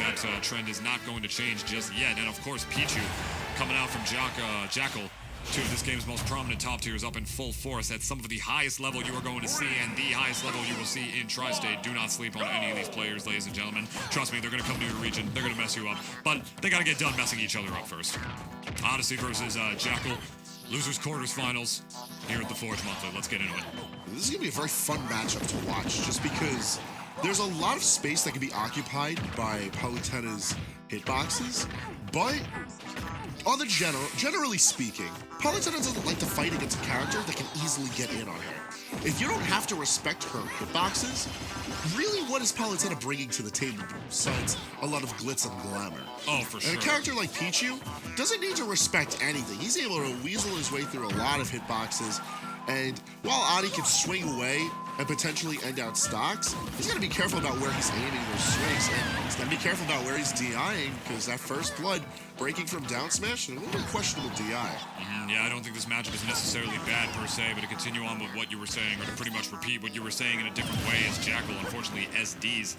that trend is not going to change just yet. And of course, Pichu coming out from Jakal, two of this game's most prominent top tiers, up in full force at some of the highest level you are going to see, and the highest level you will see in Tri-State. Do not sleep on any of these players, ladies and gentlemen. Trust me, they're going to come to your region, they're going to mess you up, but they got to get done messing each other up first. Odyssey versus Jakal, losers quarterfinals here at the Forge Monthly. Let's get into it. This is going to be a very fun matchup to watch, just because there's a lot of space that can be occupied by Palutena's hitboxes, but on the generally speaking, Palutena doesn't like to fight against a character that can easily get in on her. If you don't have to respect her hitboxes, really what is Palutena bringing to the table besides a lot of glitz and glamour? Oh, for sure. And a character like Pichu doesn't need to respect anything. He's able to weasel his way through a lot of hitboxes, and while Adi can swing away and potentially end out stocks, he's got to be careful about where he's aiming those swings, and he's got to be careful about where he's DIing, because that first blood breaking from down smash and a little bit questionable DI. Yeah, I don't think this matchup is necessarily bad per se, but to continue on with what you were saying, or to pretty much repeat what you were saying in a different way, as Jakal, unfortunately, SDs,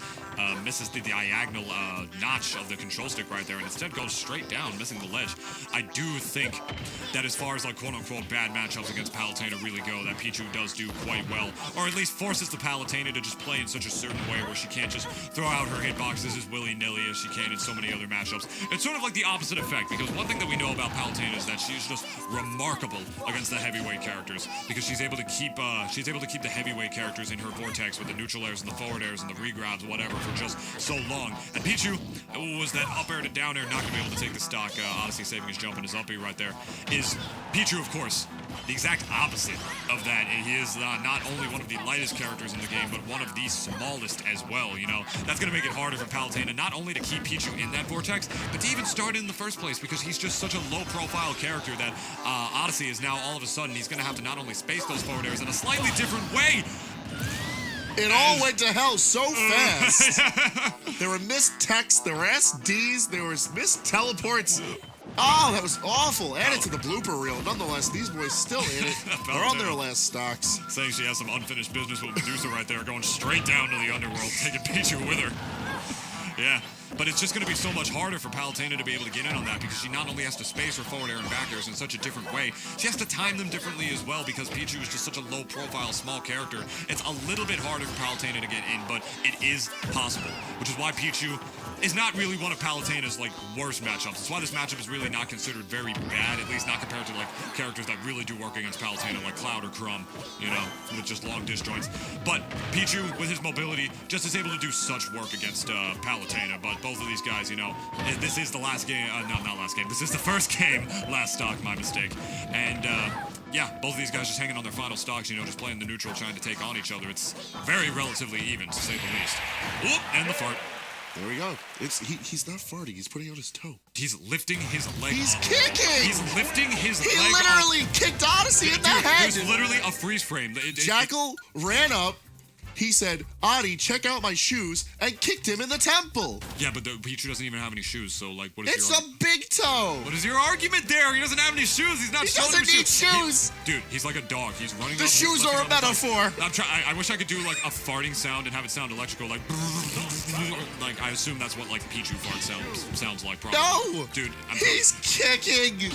misses the diagonal notch of the control stick right there, and instead goes straight down, missing the ledge. I do think that as far as like quote-unquote bad matchups against Palutena really go, that Pichu does do quite well, or at least forces the Palutena to just play in such a certain way where she can't just throw out her hitboxes as willy-nilly as she can in so many other matchups. It's sort of like the opposite effect, because one thing that we know about Palutena is that she's just remarkable against the heavyweight characters, because she's able to keep the heavyweight characters in her vortex with the neutral airs and the forward airs and the regrabs, whatever, for just so long. And Pichu was that up air to down air, not going to be able to take the stock. Odyssey saving his jump and his up B right there. Is Pichu, of course, the exact opposite of that. He is not only one of the lightest characters in the game, but one of the smallest as well, you know. That's going to make it harder for Palutena not only to keep Pichu in that vortex, but to even start in the first place, because he's just such a low-profile character that Odyssey is now all of a sudden, he's going to have to not only space those forward airs in a slightly different way. It all went to hell so fast. There were missed texts, there were SDs, there was missed teleports. Oh, that was awful. Added to the blooper reel. Nonetheless, these boys still in it. They're on their last stocks. Saying she has some unfinished business with Medusa right there, going straight down to the underworld, taking Pichu with her. Yeah. But it's just going to be so much harder for Palutena to be able to get in on that, because she not only has to space her forward air and back airs in such a different way, she has to time them differently as well, because Pichu is just such a low-profile, small character. It's a little bit harder for Palutena to get in, but it is possible, which is why Pichu is not really one of Palutena's, like, worst matchups. That's why this matchup is really not considered very bad, at least not compared to, like, characters that really do work against Palutena, like Cloud or Crumb, you know, with just long disjoints. But Pichu, with his mobility, just is able to do such work against Palutena. But both of these guys, you know, this is the last game, no, not last game, this is the first game, last stock, my mistake. And, yeah, both of these guys just hanging on their final stocks, you know, just playing the neutral, trying to take on each other. It's very relatively even, to say the least. Oop, and the fart. There we go. He's not farting. He's putting out his toe. He's lifting his leg. He's up. kicking. He's lifting his leg. He literally kicked Odyssey in the head. There's literally a freeze frame. Jakal ran up. He said, Adi, check out my shoes, and kicked him in the temple. Yeah, but Pichu doesn't even have any shoes, so, like, what is It's your a big toe. What is your argument there? He doesn't have any shoes. He's not showing doesn't need shoes. Dude, he's like a dog. He's running The up, shoes are a metaphor. I wish I could do, like, a farting sound and have it sound electrical, like, like, I assume that's what, like, Pichu fart sounds like, probably. No! Dude, he's kicking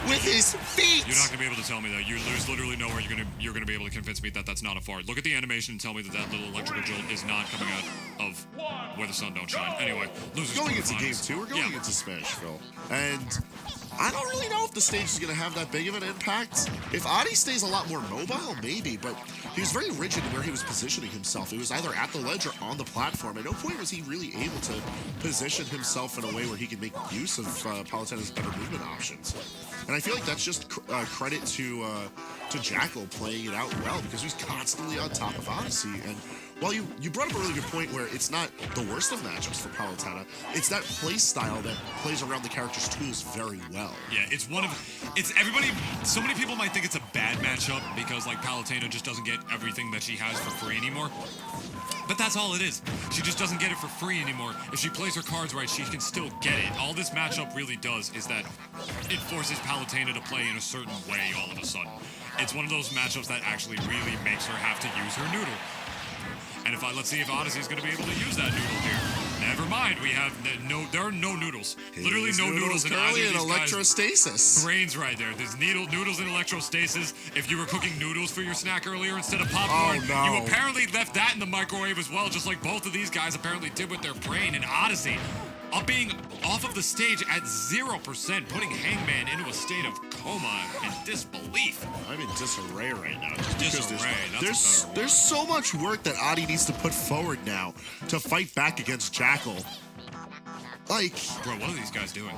with his feet. You're not going to be able to tell me that. There's literally nowhere you're gonna be able to convince me that that's not a fart. Look at the animation and tell me that that little electrical jolt is not coming out of where the sun don't shine. Anyway, losers going into game finals. 2. We're going into Smashville. And I don't really know if the stage is going to have that big of an impact. If Adi stays a lot more mobile, maybe, but he was very rigid where he was positioning himself. It was either at the ledge or on the platform. At no point was he really able to position himself in a way where he could make use of Palutena's better movement options. And I feel like that's just credit to Jakal playing it out well, because he's constantly on top of Odyssey. And while you brought up a really good point where it's not the worst of matchups for Palutena, it's that play style that plays around the character's tools very well. Yeah, it's everybody, so many people might think it's a bad matchup because, like, Palutena just doesn't get everything that she has for free anymore. But that's all it is. She just doesn't get it for free anymore. If she plays her cards right, she can still get it. All this matchup really does is that it forces Palutena to play in a certain way all of a sudden. It's one of those matchups that actually really makes her have to use her noodle. And let's see if Odyssey is going to be able to use that noodle here. never mind. We have there are no noodles. Literally no noodles in either currently of in these guys' electrostasis. brains right there. There's noodles in electrostasis. If you were cooking noodles for your snack earlier instead of popcorn, Oh, no. you apparently left that in the microwave as well, just like both of these guys apparently did with their brain in Odyssey. Being off of the stage at 0%, putting Hangman into a state of coma and disbelief. I'm in disarray right now. Just because Disarray, there's so much work that Adi needs to put forward now to fight back against Jakal. Like, Bro, what are these guys doing?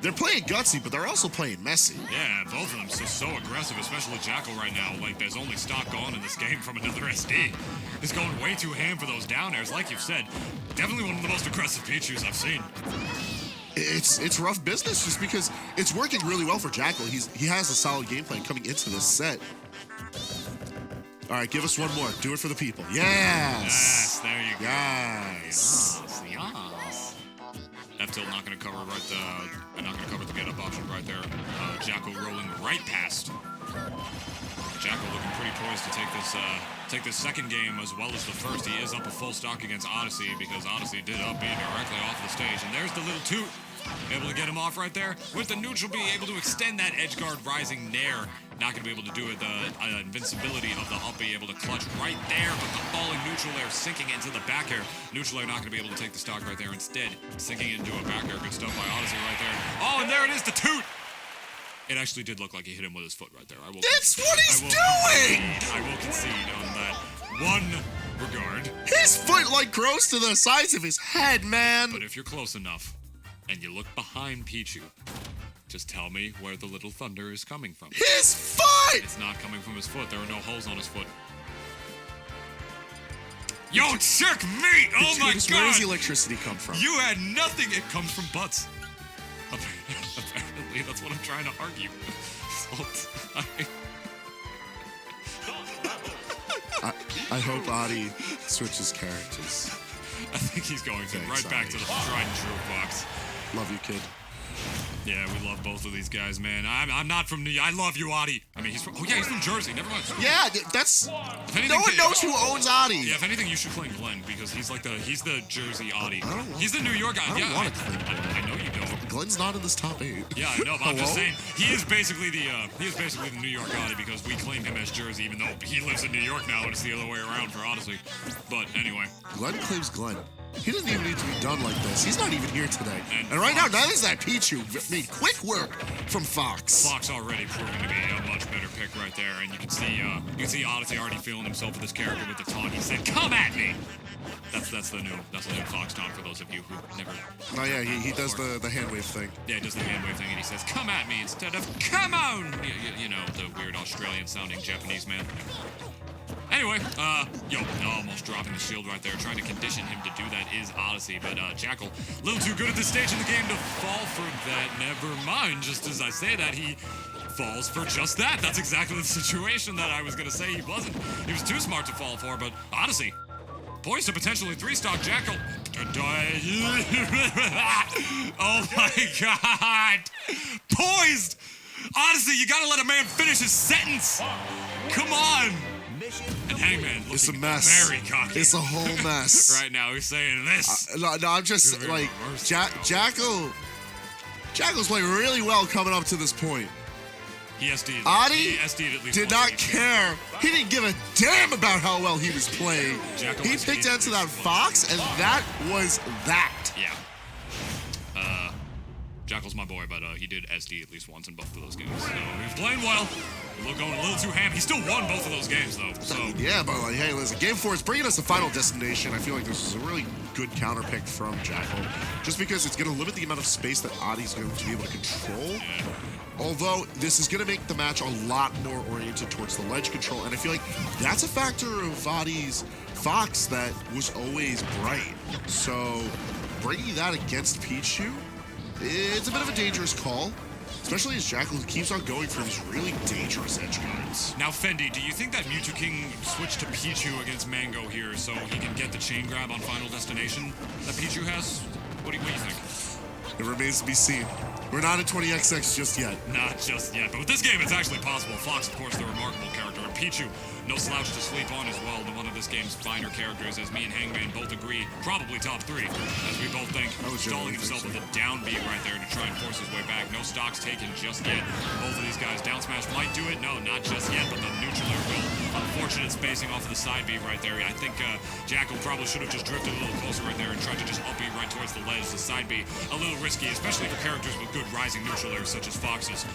they're playing gutsy, but they're also playing messy. Yeah, both of them so aggressive, especially Jakal right now. Like, there's only stock gone in this game from another SD. He's going way too ham for those down airs. Like you've said, definitely one of the most aggressive Pichus I've seen. It's rough business just because it's working really well for Jakal. He has a solid game plan coming into this set. All right, give us one more. Do it for the people. Yes, there you go. Yes. Yes. F tilt not going to cover not going to cover the get up option right there. Jakal rolling right past. Jakal looking pretty poised to take this second game as well as the first. He is up a full stock against Odyssey because Odyssey did up B directly off the stage. And there's the little toot. Able to get him off right there. With the neutral B, able to extend that edge guard rising nair. Not going to be able to do it. The invincibility of the up B able to clutch right there. But the falling neutral air sinking into the back air. Neutral air not going to be able to take the stock right there. Instead, sinking into a back air. Good stuff by Odyssey right there. Oh, and there it is, the toot. It actually did look like he hit him with his foot right there. That's what he's doing! I will concede on that one regard. His foot like grows to the size of his head, man. But if you're close enough and you look behind Pichu, just tell me where the little thunder is coming from. His foot! It's not coming from his foot. There are no holes on his foot. Yo, checkmate! Oh my god! Where does the electricity come from? You had nothing. It comes from butts. Apparently, that's what I'm trying to argue. I hope Adi switches characters. I think he's going to. Thanks, Right back Adi. to the tried and true Fox. Love you, kid. Yeah, we love both of these guys, man. I'm not from New York. I love you, Adi. I mean, he's from Jersey. Never mind. Yeah, that's... If anything, No one knows who owns Adi. Yeah, if anything, you should claim Glenn because he's the Jersey Adi. I don't want- He's the New York Adi. I don't want to claim I know you don't. Glenn's not in this top 8. Yeah, I know, but I'm just Hello? saying he is basically the New York Adi because we claim him as Jersey, even though he lives in New York now and it's the other way around for Odyssey. But anyway, Glenn claims Glenn. He doesn't even need to be done like this. He's not even here today. And And right now, Fox. neither is that Pichu. Made quick work from Fox. Fox already proving to be a much better pick right there, and you can see Odyssey already feeling himself with this character with the taunt. He said, "Come at me." That's the new Fox taunt for those of you who never. Oh yeah, he does the hand wave thing. Yeah, he does the hand wave thing, and he says, "Come at me" instead of "Come on." You know, the weird Australian-sounding Japanese man. Anyway, almost dropping the shield right there. Trying to condition him to do that is Odyssey, but Jakal, a little too good at this stage in the game to fall for that. Never mind, just as I say that, he falls for just that. That's exactly the situation that I was going to say he wasn't. He was too smart to fall for, but Odyssey, poised to potentially 3-stock Jakal. Oh my god! Poised! Odyssey, you gotta let a man finish his sentence! Come on! And Hangman It's a looking mess. very cocky. It's a whole mess. Right now, he's saying this. No, I'm just Good like reverse. Jakal's playing really well coming up to this point. He SD'd. Adi He SD'd at least did once not in each game. care. He didn't give a damn about how well he was playing. Jakal He was picked easily into that close. Fox, and that was that. Yeah. Jakal's my boy, but he did SD at least once in both of those games. So he was playing well. Going a little too ham. He still won both of those games, though. So Yeah, but like, hey, listen, Game 4 is bringing us to Final Destination. I feel like this is a really good counter pick from Jakal, just because it's going to limit the amount of space that Adi's going to be able to control. Although this is going to make the match a lot more oriented towards the ledge control, and I feel like that's a factor of Adi's Fox that was always bright. So bringing that against Pichu, it's a bit of a dangerous call, especially as Jakal keeps on going for these really dangerous edge guards. now, Fendi, do you think that Mewtwo King switched to Pichu against Mango here so he can get the chain grab on Final Destination that Pichu has? What do you think? It remains to be seen. We're not at 20XX just yet. Not just yet, but with this game, it's actually possible. Fox, of course, the remarkable character, and Pichu, no slouch to sleep on as well. One of this game's finer characters, as me and Hangman both agree, probably top 3, as we both think. Stalling himself with a down B right there to try and force his way back. No stocks taken just yet. Both of these guys, down smash might do it. No, not just yet, but the neutral air will. Unfortunate spacing off of the side B right there. I think Jakal probably should have just drifted a little closer right there and tried to just up B right towards the ledge. The side B, a little risky, especially for characters with good rising neutral airs such as Fox's.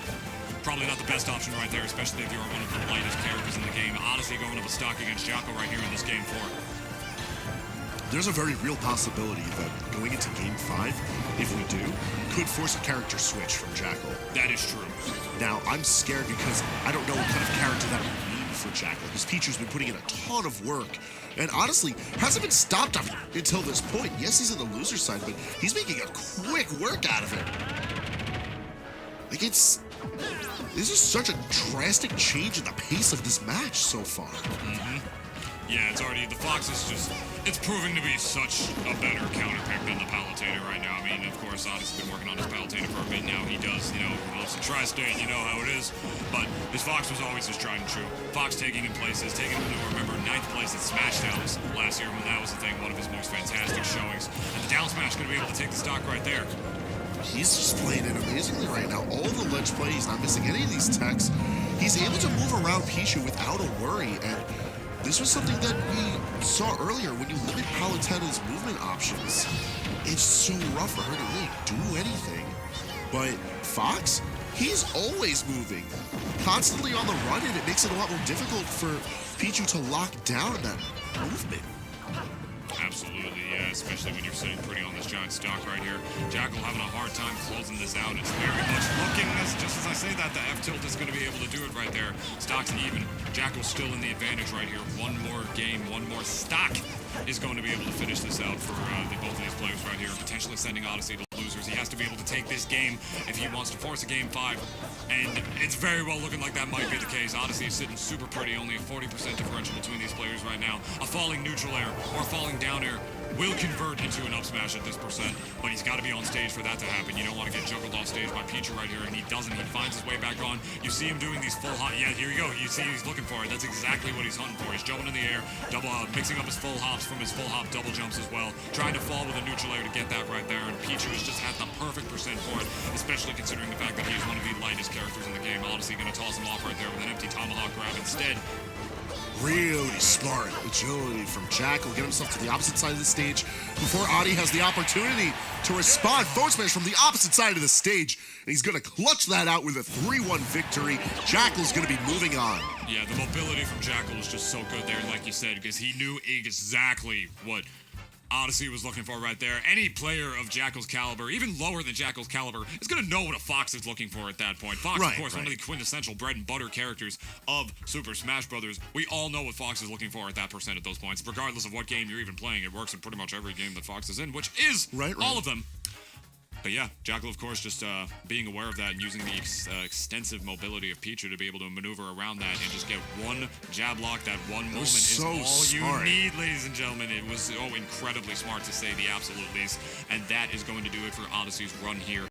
Probably not the best option right there, especially if you're one of the lightest characters in the game. Odyssey going up a stock against Jakal right here in this game 4. There's a very real possibility that going into game 5, if we do, could force a character switch from Jakal. That is true. Now, I'm scared because I don't know what kind of character that would mean for Jakal, because Pichu's been putting in a ton of work, and honestly, hasn't been stopped up until this point. Yes, he's in the loser side, but he's making a quick work out of it. Like, this is such a drastic change in the pace of this match so far. Yeah, it's already, the Fox is just, it's proving to be such a better counter pick than the Palutena right now. I mean, of course, Odyssey's been working on his Palutena for a bit now. He does, he lives in Tri-State, you know how it is. But his Fox was always his tried and true. Fox taking him places, taking him to, remember, 9th place at Smashdowns last year when that was the thing, one of his most fantastic showings. And the down smash going to be able to take the stock right there. He's just playing it amazingly right now. All the ledge play, he's not missing any of these techs. He's able to move around Pichu without a worry, and this was something that we saw earlier. When you limit Palutena's movement options, it's so rough for her to really do anything. But Fox, he's always moving, constantly on the run, and it makes it a lot more difficult for Pichu to lock down that movement. Absolutely, yeah, especially when you're sitting pretty on this giant stock right here. Jakal having a hard time closing this out. It's very much looking, just as I say that, the F-tilt is going to be able to do it right there. Stock's even. Jakal's still in the advantage right here. One more game, one more stock is going to be able to finish this out for both of these players right here, potentially sending Odyssey to losers. He has to be able to take this game if he wants to force a game 5, and it's very well looking like that might be the case. Odyssey is sitting super pretty, only a 40% differential between these players right now. A falling neutral air or falling down air will convert into an up smash at this percent, but he's got to be on stage for that to happen. You don't want to get juggled off stage by Pichu right here, and he doesn't. He finds his way back on. You see him doing these full hop. Yeah, here you go. You see he's looking for it. That's exactly what he's hunting for. He's jumping in the air, mixing up his full hops from his full hop double jumps as well, trying to fall with a neutral air to get that right there, and Pichu is just at the perfect percent for it, especially considering the fact that he's one of the lightest characters in the game. Odyssey going to toss him off right there with an empty tomahawk grab instead. Really smart agility from Jakal. Get himself to the opposite side of the stage before Adi has the opportunity to respond. Forward smash from the opposite side of the stage. And he's going to clutch that out with a 3-1 victory. Jakal's going to be moving on. Yeah, the mobility from Jakal is just so good there, like you said, because he knew exactly what Odyssey was looking for right there. Any player of Jakal's caliber, even lower than Jakal's caliber, is going to know what a Fox is looking for at that point. Fox, of course, one of the quintessential bread and butter characters of Super Smash Brothers. We all know what Fox is looking for at that percent at those points. Regardless of what game you're even playing, it works in pretty much every game that Fox is in, which is all of them. But yeah, Jakal, of course, just being aware of that and using the extensive mobility of Pichu to be able to maneuver around that and just get one jab lock, that one moment is all you need, ladies and gentlemen. It was incredibly smart, to say the absolute least. And that is going to do it for Odyssey's run here